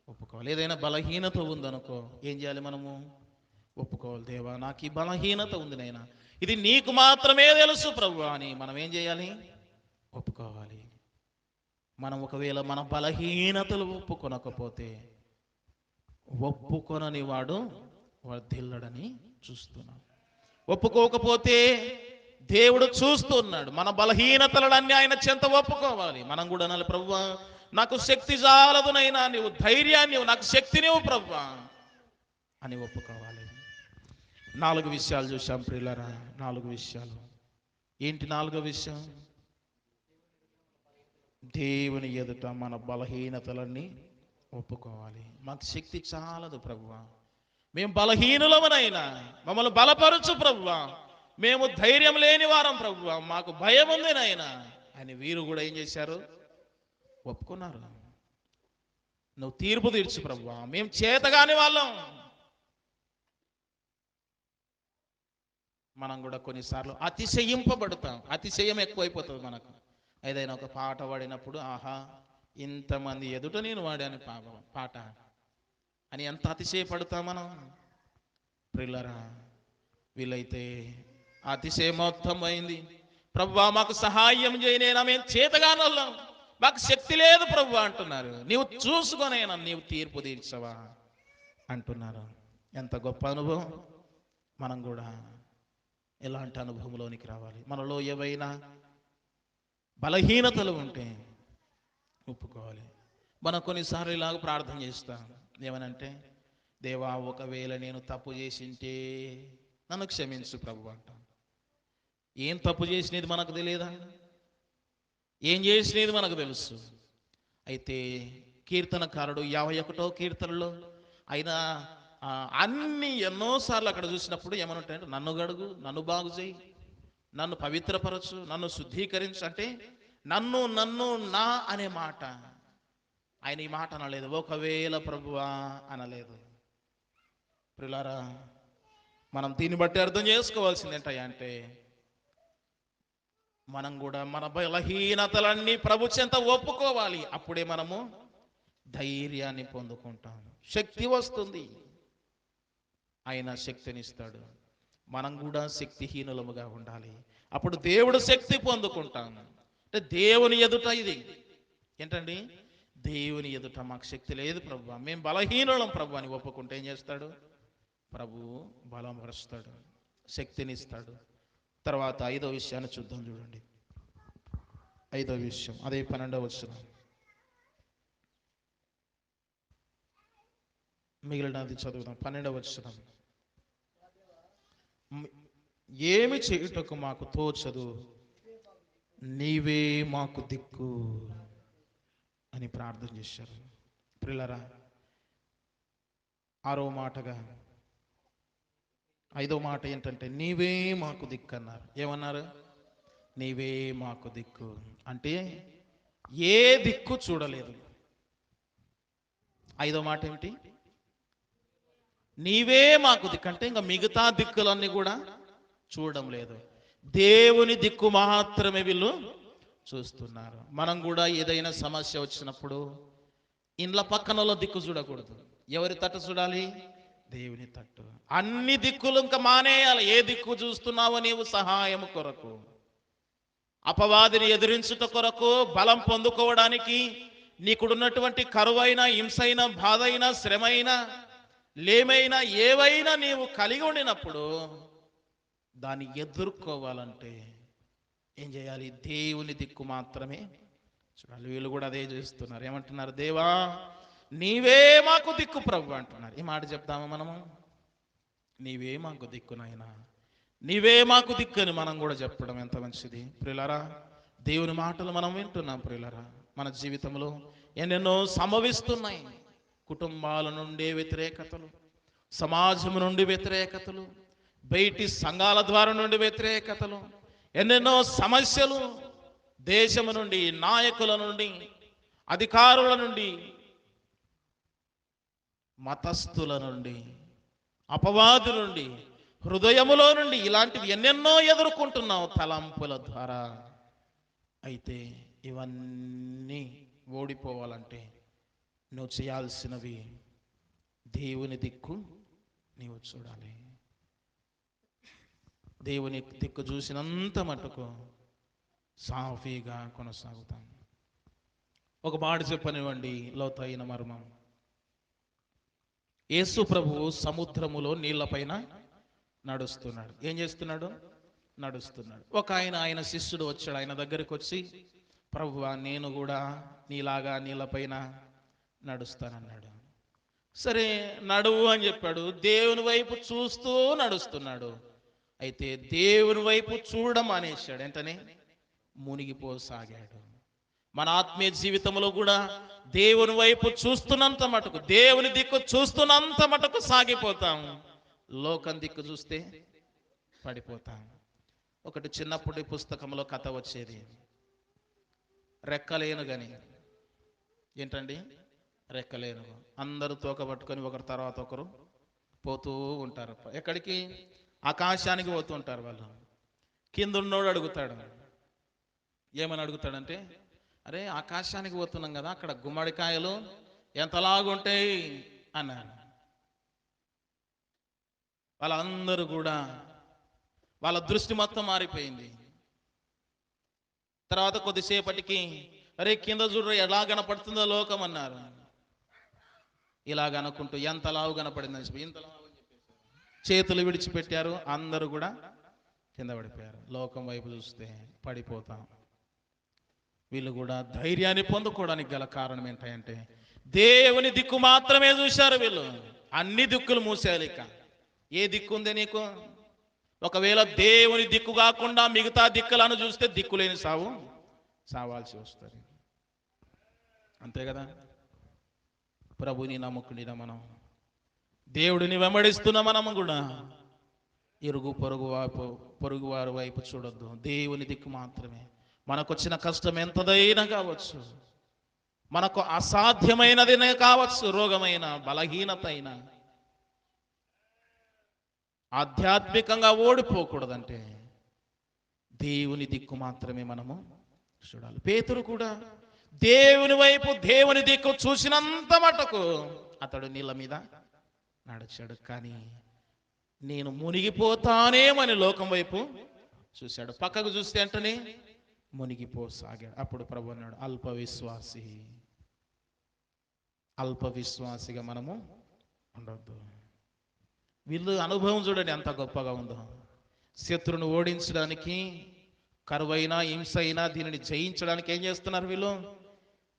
Speaker 1: ఒప్పుకోవాలి. ఏదైనా బలహీనత ఉందనుకో, ఏం చేయాలి? మనము ఒప్పుకోవాలి. దేవా, నాకు ఈ బలహీనత ఉంది నైనా, ఇది నీకు మాత్రమే తెలుసు ప్రభు అని మనం ఏం చేయాలి? ఒప్పుకోవాలి. మనం ఒకవేళ మన బలహీనతలు ఒప్పుకొనకపోతే, ఒప్పుకొనని వాడు వర్ధిల్లడని చూస్తున్నాం. ఒప్పుకోకపోతే దేవుడు చూస్తున్నాడు. మన బలహీనతలన్నీ ఆయన చెంత ఒప్పుకోవాలి. మనం కూడా అనాలి, ప్రభువా, నాకు శక్తి చాలదునైనా నీవు ధైర్యాన్ని, నాకు శక్తినివ్వు ప్రభువా అని ఒప్పుకోవాలి. 4 విషయాలు చూశాం ప్రియులారా. 4 విషయాలు. ఏంటి 4వ విషయం? దేవుని ఎదుట మన బలహీనతలన్నీ ఒప్పుకోవాలి. మాకు శక్తి చాలదు ప్రభువా, మేము బలహీనులమనైనా మమ్మల్ని బలపరచు ప్రభువా, మేము ధైర్యం లేని వారం ప్రభువా, మాకు భయం ఉంది నాయనా అని వీరు కూడా ఏం చేశారు? ఒప్పుకున్నారు. నువ్వు తీర్పు తీర్చు ప్రభువా, మేము చేతగాని వాళ్ళం. మనం కూడా కొన్నిసార్లు అతిశయింపబడతాం. అతిశయం ఎక్కువైపోతుంది మనకు. ఏదైనా ఒక పాట పాడినప్పుడు, ఆహా, ఇంతమంది ఎదుట నేను వాడాను పాట అని ఎంత అతిశయపడతాం మనం. ప్రిల్లరా, వీళ్ళైతే అతిశయం మొత్తం అయింది. ప్రభువా, మాకు సహాయం చేయనైనా, మేము చేతగానోళ్ళం, మాకు శక్తి లేదు ప్రభువా అంటున్నారు. నీవు చూసుకొనైనా నీవు తీర్పు తీర్చవా అంటున్నారు. ఎంత గొప్ప అనుభవం. మనం కూడా ఎలాంటి అనుభవంలోనికి రావాలి? మనలో ఏవైనా బలహీనతలు ఉంటే ఒప్పుకోవాలి. మనం కొన్నిసార్లు ఇలాగ ప్రార్థన చేస్తాం. ఏమనంటే, దేవా, ఒకవేళ నేను తప్పు చేసింటే నన్ను క్షమించు ప్రభు అంటాం. ఏం తప్పు చేసినది మనకు తెలియదా? ఏం చేసినది మనకు తెలుసు. అయితే కీర్తనకారుడు 51వ కీర్తనలో ఆయన అన్ని ఎన్నోసార్లు అక్కడ చూసినప్పుడు ఏమనుంటాయంటే, నన్ను గడుగు, నన్ను బాగు చేయి, నన్ను పవిత్రపరచు, నన్ను శుద్ధీకరించు అంటే నన్ను నన్ను నా అనే మాట. ఆయన ఈ మాట అనలేదు, ఒకవేళ ప్రభువా అనలేదు. ప్రియులారా, మనం దీన్ని బట్టి అర్థం చేసుకోవాల్సింది ఏంటంటే, మనం కూడా మన బలహీనతలన్నీ ప్రభు చెంత ఒప్పుకోవాలి. అప్పుడే మనము ధైర్యాన్ని పొందుకుంటాం, శక్తి వస్తుంది. ఆయన శక్తినిస్తాడు. మనం కూడా శక్తిహీనులముగా ఉండాలి. అప్పుడు దేవుడు శక్తి పొందుకుంటాం. అంటే దేవుని ఎదుట ఇది ఏంటండి, దేవుని ఎదుట మాకు శక్తి లేదు ప్రభు, మేము బలహీనులం ప్రభు అని ఒప్పుకుంటే ఏం చేస్తాడు? ప్రభు బలపరుస్తాడు, శక్తినిస్తాడు. తర్వాత 5వ విషయాన్ని చూద్దాం. చూడండి, 5వ విషయం అదే 12వ వచనం. మిగిలినది చదువుదాం. 12వ వచనం. ఏమి చేయుటకు మాకు తోచదు, నీవే మాకు దిక్కు అని ప్రార్థన చేశారు. ప్రియులారా, 6వ మాటగా 5వ మాట ఏంటంటే నీవే మాకు దిక్కు అన్నారు. ఏమన్నారు? నీవే మాకు దిక్కు అంటే ఏ దిక్కు చూడలేదు. 5వ మాట ఏమిటి? నీవే మాకు దిక్కు అంటే ఇంకా మిగతా దిక్కులన్నీ కూడా చూడడం లేదు, దేవుని దిక్కు మాత్రమే వీళ్ళు చూస్తున్నారు. మనం కూడా ఏదైనా సమస్య వచ్చినప్పుడు ఇండ్ల పక్కనలో దిక్కు చూడకూడదు. ఎవరి తట్టు చూడాలి? దేవుని తట్టు. అన్ని దిక్కులు ఇంకా మానేయాలి. ఏ దిక్కు చూస్తున్నావో నీవు? సహాయం కొరకు, అపవాదిని ఎదిరించుట కొరకు, బలం పొందుకోవడానికి, నీకుడున్నటువంటి కరువైన, హింసైన, బాధైన, శ్రమైన, లేమైనా ఏవైనా నీవు కలిగి ఉండినప్పుడు దాన్ని ఎదుర్కోవాలంటే ఏం చేయాలి? దేవుని దిక్కు మాత్రమే చూడాలి. వీళ్ళు కూడా అదే చేస్తున్నారు. ఏమంటున్నారు? దేవా నీవే మాకు దిక్కు ప్రభు అంటున్నారు. ఈ మాట చెప్తామా మనము? నీవే మాకు దిక్కు నాయనా, నీవే మాకు దిక్కు అని మనం కూడా చెప్పడం ఎంత మంచిది. ప్రియులారా, దేవుని మాటలు మనం వింటున్నాం. ప్రియులారా, మన జీవితంలో ఎన్నెన్నో సంభవిస్తున్నాయి. కుటుంబాల నుండి వ్యతిరేకతలు, సమాజం నుండి వ్యతిరేకతలు, బయటి సంఘాల ద్వారా నుండి వ్యతిరేకతలు, ఎన్నెన్నో సమస్యలు, దేశం నుండి, నాయకుల నుండి, అధికారుల నుండి, మతస్థుల నుండి, అపవాదు నుండి, హృదయములో నుండి ఇలాంటివి ఎన్నెన్నో ఎదుర్కొంటున్నావు తలంపుల ద్వారా. అయితే ఇవన్నీ ఓడిపోవాలంటే నువ్వు చేయాల్సినవి దేవుని దిక్కు నీవు చూడాలి. దేవుని దిక్కు చూసినంత మటుకు సాఫీగా కొనసాగుతాం. ఒక మాట చెప్పనివ్వండి, లోతైన మర్మం. యేసు ప్రభువు సముద్రములో నీళ్లపైన నడుస్తున్నాడు. ఏం చేస్తున్నాడు? నడుస్తున్నాడు. ఒక ఆయన శిష్యుడు వచ్చాడు. ఆయన దగ్గరికి వచ్చి, ప్రభువా నేను కూడా నీలాగా నీళ్ళపైన నడుస్తానన్నాడు. సరే నడువు అని చెప్పాడు. దేవుని వైపు చూస్తూ నడుస్తున్నాడు. అయితే దేవుని వైపు చూడడం అనేసాడు. వెంటనే మునిగిపోసాగాడు. మన ఆత్మీయ జీవితంలో కూడా దేవుని వైపు చూస్తున్నంత మటుకు, దేవుని దిక్కు చూస్తున్నంత మటుకు సాగిపోతాం. లోకం దిక్కు చూస్తే పడిపోతాం. ఒకటి చిన్నప్పటి పుస్తకంలో కథ వచ్చేది. రెక్కలేను గని. ఏంటండి? రెక్కలేను. అందరూ తోక పట్టుకొని ఒకరి తర్వాత ఒకరు పోతూ ఉంటారు. ఎక్కడికి? ఆకాశానికి పోతూ ఉంటారు. వాళ్ళు కింద ఉన్నోడు అడుగుతాడు. ఏమని అడుగుతాడంటే, అరే ఆకాశానికి పోతున్నాం కదా, అక్కడ గుమ్మడికాయలు ఎంతలాగుంటాయి అన్నాడు. వాళ్ళందరూ కూడా వాళ్ళ దృష్టి మొత్తం మారిపోయింది. తర్వాత కొద్దిసేపటికి, అరే కింద చూడరు ఎలా కనపడుతుందో లోకం అన్నారు. ఇలాగ అనుకుంటూ ఎంత లావు కనపడిందని చెప్పి ఇంత లావు అని చెప్పేసి చేతులు విడిచిపెట్టారు. అందరూ కూడా కింద పడిపోయారు. లోకం వైపు చూస్తే పడిపోతాం. వీళ్ళు కూడా ధైర్యాన్ని పొందుకోవడానికి గల కారణం ఏంటంటే దేవుని దిక్కు మాత్రమే చూశారు. వీళ్ళు అన్ని దిక్కులు మూసేయాలి. ఇక ఏ దిక్కు ఉంది నీకు? ఒకవేళ దేవుని దిక్కు కాకుండా మిగతా దిక్కులను చూస్తే దిక్కులేని సావాల్సి వస్తుంది. అంతే కదా? ప్రభుని నమ్ముకుని మనం దేవుడిని వెంబడిస్తున్న మనము కూడా ఇరుగు పొరుగు వారి వైపు చూడొద్దు. దేవుని దిక్కు మాత్రమే. మనకు వచ్చిన కష్టం ఎంతదైనా కావచ్చు, మనకు అసాధ్యమైనదినే కావచ్చు, రోగమైన, బలహీనత అయినా, ఆధ్యాత్మికంగా ఓడిపోకూడదంటే దేవుని దిక్కు మాత్రమే మనము చూడాలి. పేతురు కూడా దేవుని వైపు, దేవుని దిక్కు చూసినంత మటుకు అతడు నీళ్ళ మీద నడిచాడు. కానీ నేను మునిగిపోతానేమని లోకం వైపు చూశాడు. పక్కకు చూస్తే అంటనే మునిగిపోసాగాడు. అప్పుడు ప్రభు అన్నాడు, అల్ప విశ్వాసిగా మనము ఉండొద్దు. వీళ్ళు అనుభవం చూడండి ఎంత గొప్పగా ఉందో. శత్రువును ఓడించడానికి, కరువైనా హింస అయినా దీనిని జయించడానికి ఏం చేస్తున్నారు వీళ్ళు?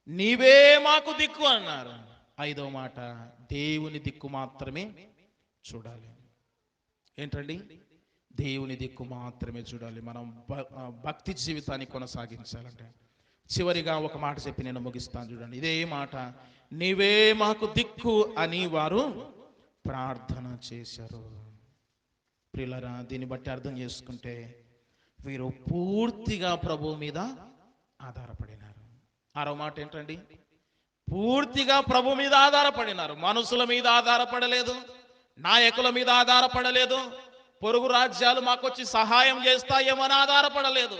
Speaker 1: నీవే మాకు దిక్కు అన్నారు. 5వ మాట, దేవుని దిక్కు మాత్రమే చూడాలి. ఏంటండి? దేవుని దిక్కు మాత్రమే చూడాలి మనం భక్తి జీవితాన్ని కొనసాగించాలంటే. చివరిగా ఒక మాట చెప్పి నేను ముగిస్తాను చూడండి. ఇదే మాట, నీవే మాకు దిక్కు అని వారు ప్రార్థన చేశారు. ప్రియులారా, దీన్ని బట్టి అర్థం చేసుకుంటే వీరు పూర్తిగా ప్రభువు మీద ఆధారపడినారు. 6వ మాట ఏంటండి? పూర్తిగా ప్రభు మీద ఆధారపడినారు. మనుషుల మీద ఆధారపడలేదు, నాయకుల మీద ఆధారపడలేదు, పొరుగు రాజ్యాలు మాకొచ్చి సహాయం చేస్తాయేమని ఆధారపడలేదు.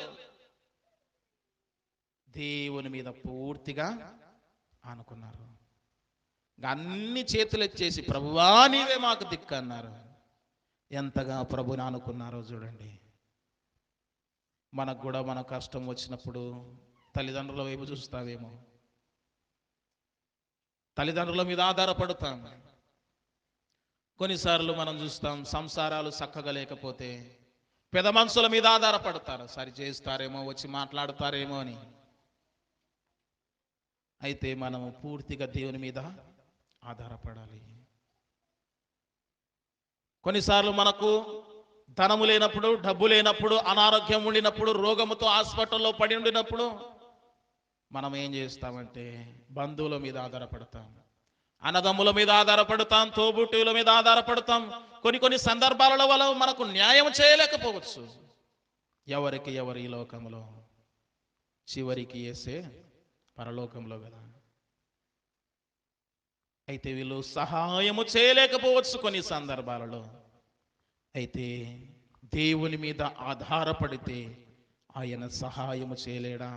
Speaker 1: దేవుని మీద పూర్తిగా ఆనుకున్నారు. అన్ని చేతులెచ్చేసి ప్రభువా నీవే మాకు దిక్కు అన్నారు. ఎంతగా ప్రభుని ఆనుకున్నారో చూడండి. మనకు కూడా మన కష్టం వచ్చినప్పుడు తల్లిదండ్రుల వైపు చూస్తావేమో, తల్లిదండ్రుల మీద ఆధారపడతాం. కొన్నిసార్లు మనం చూస్తాం సంసారాలు చక్కగా లేకపోతే పెద్ద మనుషుల మీద ఆధారపడతారు, సరి చేస్తారేమో, వచ్చి మాట్లాడతారేమో అని. అయితే మనము పూర్తిగా దేవుని మీద ఆధారపడాలి. కొన్నిసార్లు మనకు ధనము లేనప్పుడు, డబ్బు లేనప్పుడు, అనారోగ్యం ఉండినప్పుడు, రోగముతో హాస్పిటల్లో పడి ఉండినప్పుడు మనం ఏం చేస్తామంటే బంధువుల మీద ఆధారపడతాం, అన్నదమ్ముల మీద ఆధారపడతాం, తోబుట్టువుల మీద ఆధారపడతాం. కొన్ని సందర్భాలలో వాళ్ళు మనకు న్యాయం చేయలేకపోవచ్చు. ఎవరికి ఎవరు ఈ లోకంలో, చివరికి యేసే పరలోకంలో కదా. అయితే వీళ్ళు సహాయము చేయలేకపోవచ్చు కొన్ని సందర్భాలలో. అయితే దేవుని మీద ఆధారపడితే ఆయన సహాయము చేయలేడా?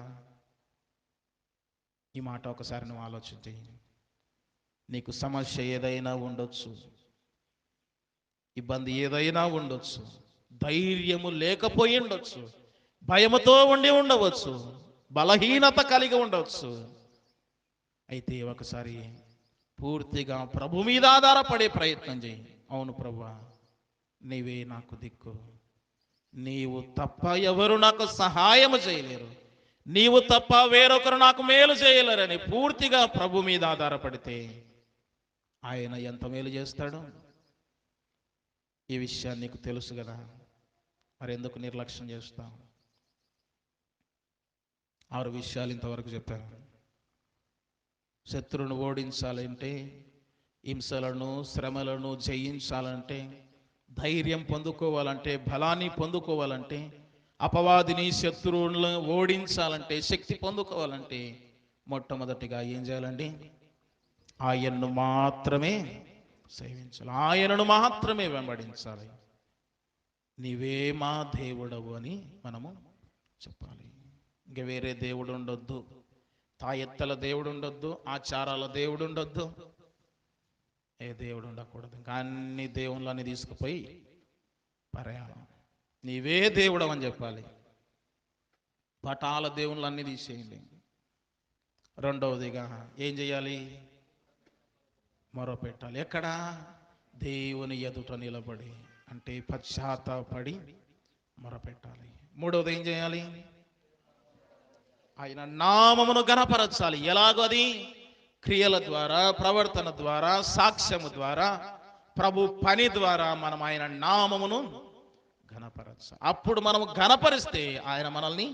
Speaker 1: ఈ మాట ఒకసారి నువ్వు ఆలోచించి. నీకు సమస్య ఏదైనా ఉండొచ్చు, ఇబ్బంది ఏదైనా ఉండొచ్చు, ధైర్యము లేకపోయి ఉండొచ్చు, భయముతో ఉండి ఉండవచ్చు, బలహీనత కలిగి ఉండవచ్చు. అయితే ఒకసారి పూర్తిగా ప్రభు మీద ఆధారపడే ప్రయత్నం చేయి. అవును ప్రభువా, నీవే నాకు దిక్కు, నీవు తప్ప ఎవరు నాకు సహాయము చేయలేరు, నీవు తప్ప వేరొకరు నాకు మేలు చేయలేరని పూర్తిగా ప్రభు మీద ఆధారపడితే ఆయన ఎంత మేలు చేస్తాడు? ఈ విషయాన్ని నీకు తెలుసు కదా, మరి ఎందుకు నిర్లక్ష్యం చేస్తాం? 6 విషయాలు ఇంతవరకు చెప్పాను. శత్రువును ఓడించాలంటే, హింసలను, శ్రమలను జయించాలంటే, ధైర్యం పొందుకోవాలంటే, బలాన్ని పొందుకోవాలంటే, అపవాదిని, శత్రువులను ఓడించాలంటే, శక్తి పొందుకోవాలంటే మొట్టమొదటిగా ఏం చేయాలండి? ఆయన్ను మాత్రమే సేవించాలి, ఆయనను మాత్రమే వెంబడించాలి. నీవే మా దేవుడవు అని మనము చెప్పాలి. ఇంక వేరే దేవుడు ఉండొద్దు, తాయెత్తల దేవుడు ఉండొద్దు, ఆచారాల దేవుడు ఉండొద్దు, ఏ దేవుడు ఉండకూడదు. ఇంకా అన్ని దేవుళ్ళని తీసుకుపోయి పర్యాణం, నీవే దేవుడు అని చెప్పాలి. పటాల దేవుళ్ళన్నీ తీసేయండి. రెండవదిగా ఏం చేయాలి? మొరపెట్టాలి. ఎక్కడ? దేవుని ఎదుట నిలబడి, అంటే పశ్చాత్తాపడి మొరపెట్టాలి. మూడవది ఏం చేయాలి? ఆయన నామమును ఘనపరచాలి. ఎలాగో? అది క్రియల ద్వారా, ప్రవర్తన ద్వారా, సాక్ష్యము ద్వారా, ప్రభు పని ద్వారా మనం ఆయన నామమును ఘనపరచాలి. అప్పుడు మనము ఘనపరిస్తే ఆయన మనల్ని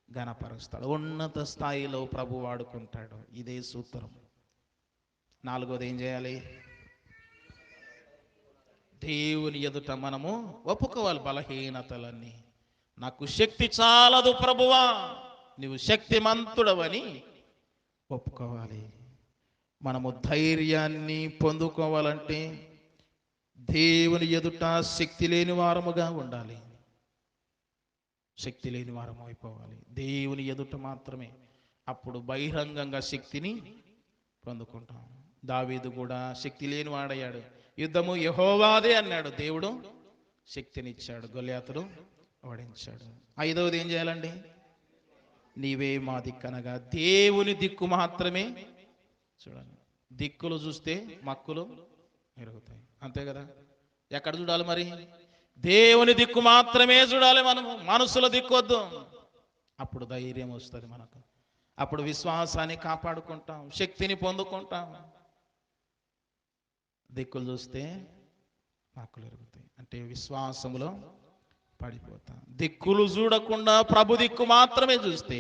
Speaker 1: ఘనపరుస్తాడు, ఉన్నత స్థాయిలో ప్రభు వాడుకుంటాడు. ఇదే సూత్రం. నాలుగోది ఏం చేయాలి? దేవుని ఎదుట మనము ఒప్పుకోవాలి బలహీనతలన్నీ. నాకు శక్తి చాలదు ప్రభువా, నీవు శక్తిమంతుడవని ఒప్పుకోవాలి. మనము ధైర్యాన్ని పొందుకోవాలంటే దేవుని ఎదుట శక్తి లేని వారముగా ఉండాలి. శక్తి లేని వారం అయిపోవాలి. దేవుని ఎదుట మాత్రమే అప్పుడు బహిరంగంగా శక్తిని పొందుకుంటాం. దావీదు కూడా శక్తి లేని వాడయ్యాడు. యుద్ధము యెహోవాదే అన్నాడు, దేవుడు శక్తినిచ్చాడు, గొల్యాతును ఓడించాడు. ఐదవది ఏం చేయాలండి? నీవే మా దిక్కనగా దేవుని దిక్కు మాత్రమే చూడాలి. దిక్కులు చూస్తే మక్కులు మెరుగుతాయి, అంతే కదా. ఎక్కడ చూడాలి మరి? దేవుని దిక్కు మాత్రమే చూడాలి మనము, మనుషుల దిక్కొద్దు. అప్పుడు ధైర్యం వస్తుంది మనకు, అప్పుడు విశ్వాసాన్ని కాపాడుకుంటాం, శక్తిని పొందుకుంటాం. దిక్కులు చూస్తే మక్కులు ఎరుగుతాయి అంటే విశ్వాసములో పడిపోతాం. దిక్కులు చూడకుండా ప్రభు దిక్కు మాత్రమే చూస్తే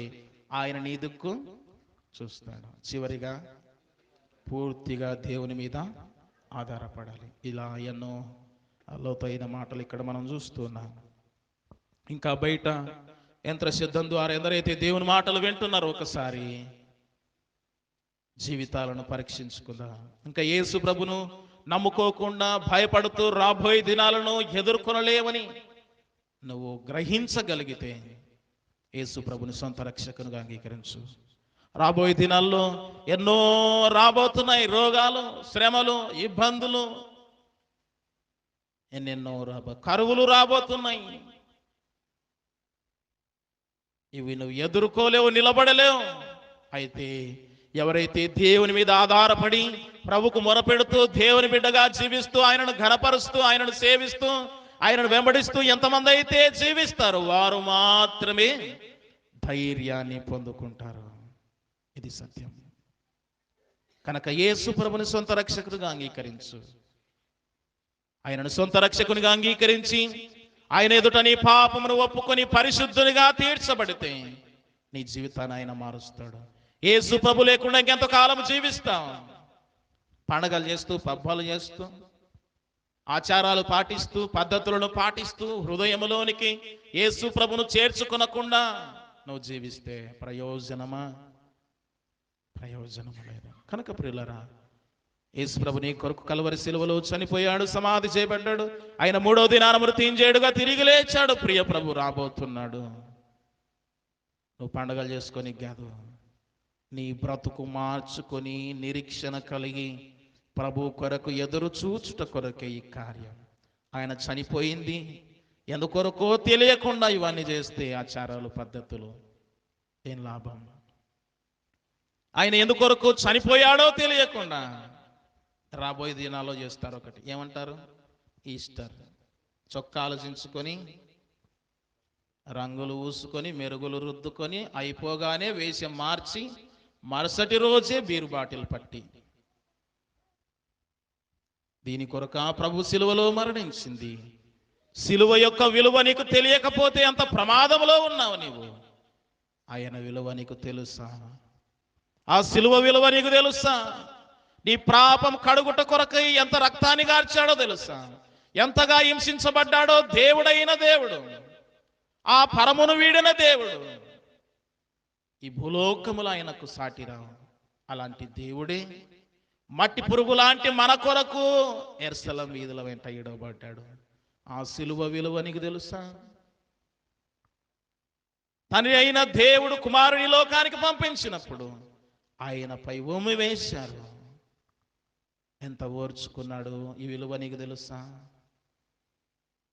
Speaker 1: ఆయన నీ దిక్కు చూస్తాడు. చివరిగా పూర్తిగా దేవుని మీద ఆధారపడాలి. ఇలా ఎన్నో లోతైన మాటలు ఇక్కడ మనం చూస్తున్నాం. ఇంకా బయట యంత్ర సిద్ధం ద్వారా ఎందరైతే దేవుని మాటలు వింటున్నారో ఒకసారి జీవితాలను పరీక్షించుకుందాం. ఇంకా యేసు ప్రభును నమ్ముకోకుండా భయపడుతూ రాబోయే దినాలను ఎదుర్కొనలేవని నువ్వు గ్రహించగలిగితే యేసు ప్రభుని సొంత రక్షకునిగా అంగీకరించు. రాబోయే దినాల్లో ఎన్నో రాబోతున్నాయి, రోగాలు, శ్రమలు, ఇబ్బందులు, ఎన్నెన్నో కరువులు రాబోతున్నాయి. ఇవి నువ్వు ఎదుర్కోలేవు, నిలబడలేవు. అయితే ఎవరైతే దేవుని మీద ఆధారపడి ప్రభుకు మొరపెడుతూ దేవుని బిడ్డగా జీవిస్తూ ఆయనను ఘనపరుస్తూ ఆయనను సేవిస్తూ ఆయనను వెంబడిస్తూ ఎంతమంది అయితే జీవిస్తారో వారు మాత్రమే ధైర్యాన్ని పొందుకుంటారు. ఇది సత్యం. కనుక యేసు ప్రభుని సొంత రక్షకునిగా అంగీకరించు. ఆయనను సొంత రక్షకునిగా అంగీకరించి ఆయన ఎదుట నీ పాపమును ఒప్పుకొని పరిశుద్ధునిగా తీర్చబడితే నీ జీవితాన్ని ఆయన మారుస్తాడు. యేసు ప్రభు లేకుండా ఇంకెంతకాలం జీవిస్తాం? పండగలు చేస్తూ, పబ్బాలు చేస్తూ, ఆచారాలు పాటిస్తూ, పద్ధతులను పాటిస్తూ హృదయంలోనికి యేసు ప్రభును చేర్చుకొనకుండా నువ్వు జీవిస్తే ప్రయోజనమా? ప్రయోజనము లేదు. కనుక ప్రియులారా, యేసు ప్రభు నీ కొరకు కల్వరి శిలువలో చనిపోయాడు, సమాధి చేయబడ్డాడు. ఆయన మూడవ దినాన మృత్యుంజయుడుగా తిరిగి లేచాడు. ప్రియ ప్రభు రాబోతున్నాడు. నువ్వు పండగలు చేసుకొని కాదు, నీ బ్రతుకు మార్చుకొని నిరీక్షణ కలిగి ప్రభు కొరకు ఎదురు చూచుట కొరకే ఈ కార్యం. ఆయన చనిపోయింది ఎందుకొరకో తెలియకుండా ఇవన్నీ చేస్తే ఆచారాలు, పద్ధతులు ఏం లాభం? ఆయన ఎందుకొరకు చనిపోయాడో తెలియకుండా రాబోయే దినాల్లో చేస్తారు. ఒకటి ఏమంటారు? ఈస్టర్. చొక్కాలు చించుకొని, రంగులు ఊసుకొని, మెరుగులు రుద్దుకొని, అయిపోగానే వేషం మార్చి మరుసటి రోజే బీరు బాటిల్ పట్టి, దీని కొరక ప్రభు సిలువలో మరణించింది. సిలువ యొక్క విలువ నీకు తెలియకపోతే ఎంత ప్రమాదంలో ఉన్నావు నీవు. ఆయన విలువ నీకు తెలుసా? ఆ సిలువ విలువ నీకు తెలుసా? నీ పాపం కడుగుట కొరకై ఎంత రక్తాన్ని గార్చాడో తెలుసా? ఎంతగా హింసించబడ్డాడో దేవుడైన దేవుడు, ఆ పరమును వీడిన దేవుడు ఈ భూలోకములో ఆయనకు సాటిరావు. అలాంటి దేవుడే మట్టి పురుగు లాంటి మన కొరకు ఎర్సలం వీధుల వెంట ఈడబడ్డాడు. ఆ సిలువ విలువ నీకు తెలుసా? తండ్రి అయిన దేవుడు కుమారుని లోకానికి పంపించినప్పుడు ఆయనపై ఉమ్మి వేశారు. ఎంత ఓర్చుకున్నాడు. ఈ విలువ నీకు తెలుసా?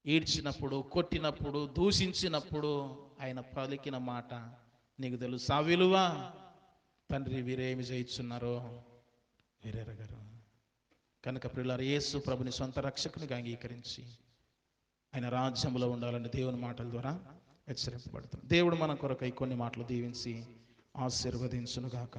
Speaker 1: ఈడ్చినప్పుడు, కొట్టినప్పుడు, దూషించినప్పుడు ఆయన పలికిన మాట నీకు తెలుసా? విలువ. తండ్రి వీరేమి చేయించున్నారో వీరెరగరు. కనుక ప్రియులారా, యేసు ప్రభుని సొంత రక్షకునిగా అంగీకరించి ఆయన రాజ్యంలో ఉండాలని దేవుని మాటల ద్వారా హెచ్చరింపబడుతుంది. దేవుడు మన కొరకై కొన్ని మాటలు దీవించి ఆశీర్వదించునుగాక.